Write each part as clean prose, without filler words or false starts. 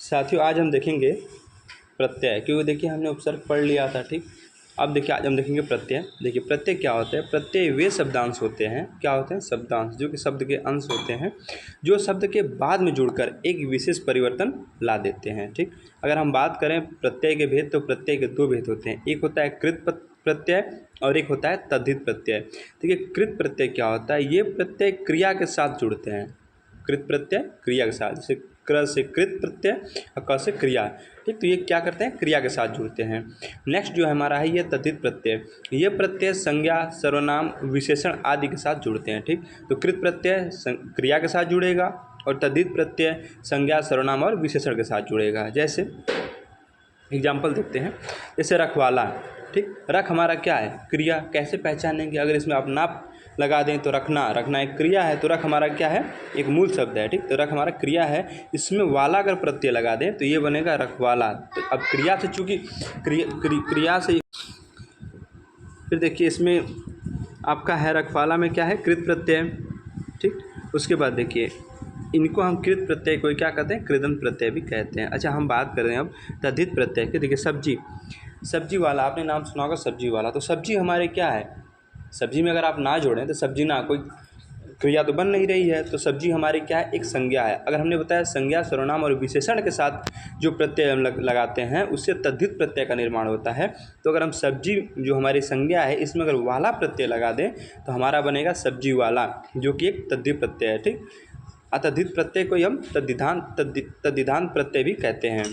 साथियों आज हम देखेंगे प्रत्यय, क्योंकि देखिए हमने उपसर्ग पढ़ लिया था। ठीक, अब देखिए आज हम देखेंगे प्रत्यय। देखिए प्रत्यय क्या होता है। प्रत्यय वे शब्दांश होते हैं, क्या होते हैं, शब्दांश, जो कि शब्द के अंश होते हैं, जो शब्द के बाद में जुड़कर एक विशेष परिवर्तन ला देते हैं। ठीक, अगर हम बात करें प्रत्यय के भेद, तो प्रत्यय के दो भेद होते हैं। एक होता है कृत प्रत्यय और एक होता है तद्धित प्रत्यय। देखिए कृत प्रत्यय क्या होता है, ये प्रत्यय क्रिया के साथ जुड़ते हैं। कृत प्रत्यय क्रिया के साथ, जैसे क्र से कृत प्रत्यय और क से क्रिया। ठीक, तो ये क्या करते हैं, क्रिया के साथ जुड़ते हैं। नेक्स्ट जो हमारा है ये तद्धित प्रत्यय। ये प्रत्यय संज्ञा, सर्वनाम, विशेषण आदि के साथ जुड़ते हैं। ठीक, तो कृत प्रत्यय क्रिया के साथ जुड़ेगा और तद्धित प्रत्यय संज्ञा, सर्वनाम और विशेषण के साथ जुड़ेगा। जैसे एग्जाम्पल देखते हैं, जैसे रखवाला। ठीक, रख हमारा क्या है, क्रिया। कैसे पहचानेंगे, अगर इसमें आप नाप लगा दें तो रखना, रखना एक क्रिया है, तो रख हमारा क्या है, एक मूल शब्द है। ठीक, तो रख हमारा क्रिया है, इसमें वाला अगर प्रत्यय लगा दें तो ये बनेगा रखवाला। तो अब क्रिया से, चूँकि क्रिया से, फिर देखिए इसमें आपका है रखवाला में क्या है, कृत प्रत्यय। ठीक, उसके बाद देखिए इनको हम कृत प्रत्यय को क्या कहते हैं, कृदंत प्रत्यय भी कहते हैं। अच्छा, हम बात कर रहे हैं अब तद्धित प्रत्यय की। देखिए सब्जी, सब्जी वाला, आपने नाम सुना होगा सब्जी वाला। तो सब्जी हमारे क्या है, सब्जी में अगर आप ना जोड़ें तो सब्जी ना, कोई क्रिया तो बन नहीं रही है। तो सब्जी हमारी क्या है, एक संज्ञा है। अगर हमने बताया संज्ञा, सर्वनाम और विशेषण के साथ जो प्रत्यय हम लगाते हैं उससे तद्धित प्रत्यय का निर्माण होता है। तो अगर हम सब्जी जो हमारी संज्ञा है इसमें अगर वाला प्रत्यय लगा दें तो हमारा बनेगा सब्जी वाला, जो कि एक तद्धित प्रत्यय है। ठीक, तद्धित प्रत्यय को हम तद्धितांत प्रत्यय भी कहते हैं।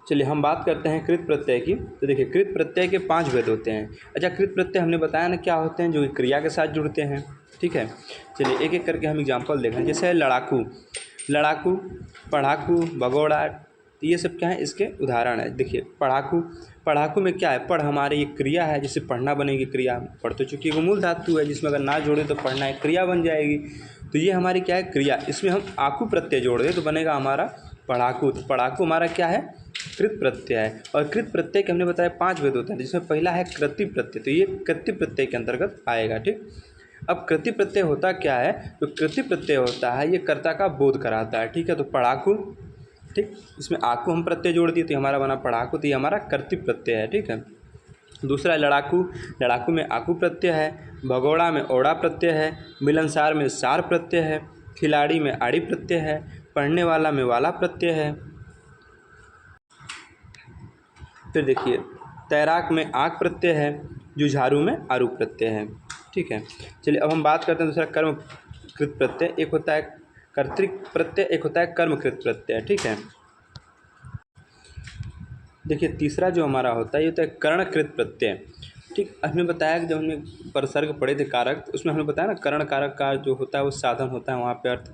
चलिए हम बात करते हैं कृत प्रत्यय की। तो देखिए कृत प्रत्यय के 5 भेद होते हैं। अच्छा, कृत प्रत्यय हमने बताया ना क्या होते हैं, जो कि क्रिया के साथ जुड़ते हैं। ठीक है, चलिए एक एक करके हम एग्जांपल देखें। जैसे लड़ाकू, लड़ाकू, पढ़ाकू, भगोड़ा, ये सब क्या है, इसके उदाहरण है। देखिए पढ़ाकू, पढ़ाकू में क्या है, पढ़ हमारी एक क्रिया है, जिससे पढ़ना बनेगी क्रिया। पढ़ तो चूँकि वो मूल धातु है, जिसमें अगर ना जोड़े तो पढ़ना एक क्रिया बन जाएगी। तो ये हमारी क्या है, क्रिया। इसमें हम आकू प्रत्यय जोड़ दें तो बनेगा हमारा पढ़ाकू। तो पढ़ाकू हमारा क्या है, कृत प्रत्यय है। और कृत प्रत्यय के हमने बताया 5 भेद होते हैं, जिसमें पहला है कृति प्रत्यय। तो ये कृति प्रत्यय के अंतर्गत आएगा। ठीक, अब कृति प्रत्यय होता क्या है, तो कृति प्रत्यय होता है ये कर्ता का बोध कराता है। ठीक है, तो पढ़ाकू, ठीक, इसमें आकू हम प्रत्यय जोड़ दिए तो हमारा बना पढ़ाकू, तो ये हमारा कर्तृ प्रत्यय है। ठीक है, दूसरा है लड़ाकू, लड़ाकू में आकू प्रत्यय है। भगोड़ा में ओड़ा प्रत्यय है। मिलनसार में सार प्रत्यय है। खिलाड़ी में आड़ी प्रत्यय है। पढ़ने वाला में वाला प्रत्यय है। फिर देखिए तैराक में आक प्रत्यय है। जुझारू में आरू प्रत्यय है। ठीक है, चलिए अब हम बात करते हैं दूसरा कर्मकृत प्रत्यय। एक होता है कर्तृक प्रत्यय, एक होता है कर्मकृत प्रत्यय। ठीक है, देखिए तीसरा जो हमारा होता है ये होता है कर्णकृत प्रत्यय। ठीक, हमने बताया कि जब हमने परसर्ग पढ़े थे कारक, तो उसमें हमने बताया ना कर्ण कारक का जो होता है वो साधन होता है वहाँ पे अर्थ।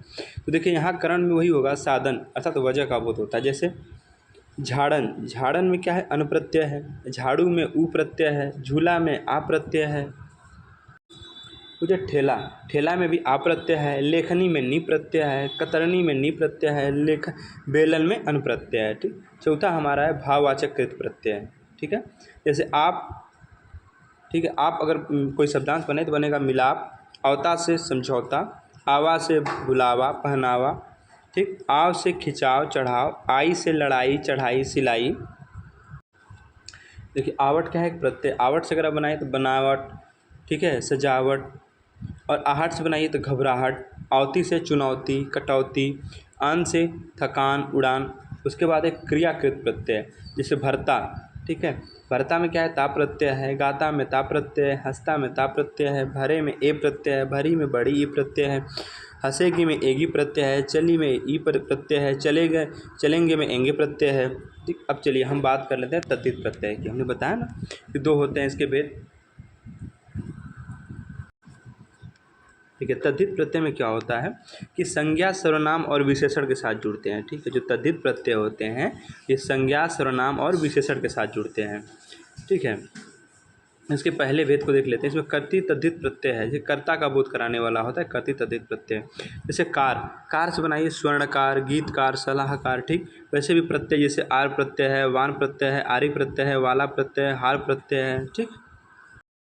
तो देखिए यहाँ कर्ण में वही होगा साधन, अर्थात वजह का बोध होता है। जैसे झाड़न, झाड़न में क्या है, अन प्रत्यय है। झाड़ू में ऊ प्रत्यय है। झूला में आ प्रत्यय है। मुझे ठेला, ठेला में भी आ प्रत्यय है। लेखनी में नी प्रत्यय है। कतरनी में नी प्रत्यय है। बेलन में अन प्रत्यय है। ठीक, चौथा हमारा है भाववाचक कृत प्रत्यय। ठीक है, जैसे आप, ठीक है, आप अगर कोई शब्दांश बने तो बनेगा मिलाप। अवता से समझौता। आवा से बुलावा, पहनावा। ठीक, आव से खिंचाव, चढ़ाव। आई से लड़ाई, चढ़ाई, सिलाई। देखिए आवट क्या है, एक प्रत्यय। आवट से अगर आप बनाए तो बनावट, ठीक है, सजावट। और आहट से बनाइए तो घबराहट। आवती से चुनौती, कटौती। आन से थकान, उड़ान। उसके बाद एक क्रियाकृत प्रत्यय, जैसे भरता। ठीक है, भरता में क्या है, ता प्रत्यय है। गाता में ता प्रत्यय है। हंसता में ता प्रत्यय है। भरे में ए प्रत्यय है। भरी में बड़ी ई प्रत्यय है। हंसेगी में एगी प्रत्यय है। चली में ई प्रत्यय है। चलेंगे में एंगे प्रत्यय है। ठीक, अब चलिए हम बात कर लेते हैं तद्धित प्रत्यय की। हमने बताया ना कि 2 होते हैं इसके भेद। ठीक है, तद्धित प्रत्यय में क्या होता है कि संज्ञा, सर्वनाम और विशेषण के साथ जुड़ते हैं। ठीक है, जो तद्धित प्रत्यय होते हैं ये संज्ञा, सर्वनाम और विशेषण के साथ जुड़ते हैं। ठीक है, इसके पहले भेद को देख लेते हैं। इसमें कर्तृ तद्धित प्रत्यय है, ये कर्ता का बोध कराने वाला होता है कर्तृ तद्धित प्रत्यय। जैसे कार, कार से बनाइए स्वर्णकार, गीतकार, सलाहकार। ठीक, वैसे भी प्रत्यय जैसे आर प्रत्यय है, वान प्रत्यय है, आरी प्रत्यय है, वाला प्रत्यय है, हार प्रत्यय है। ठीक,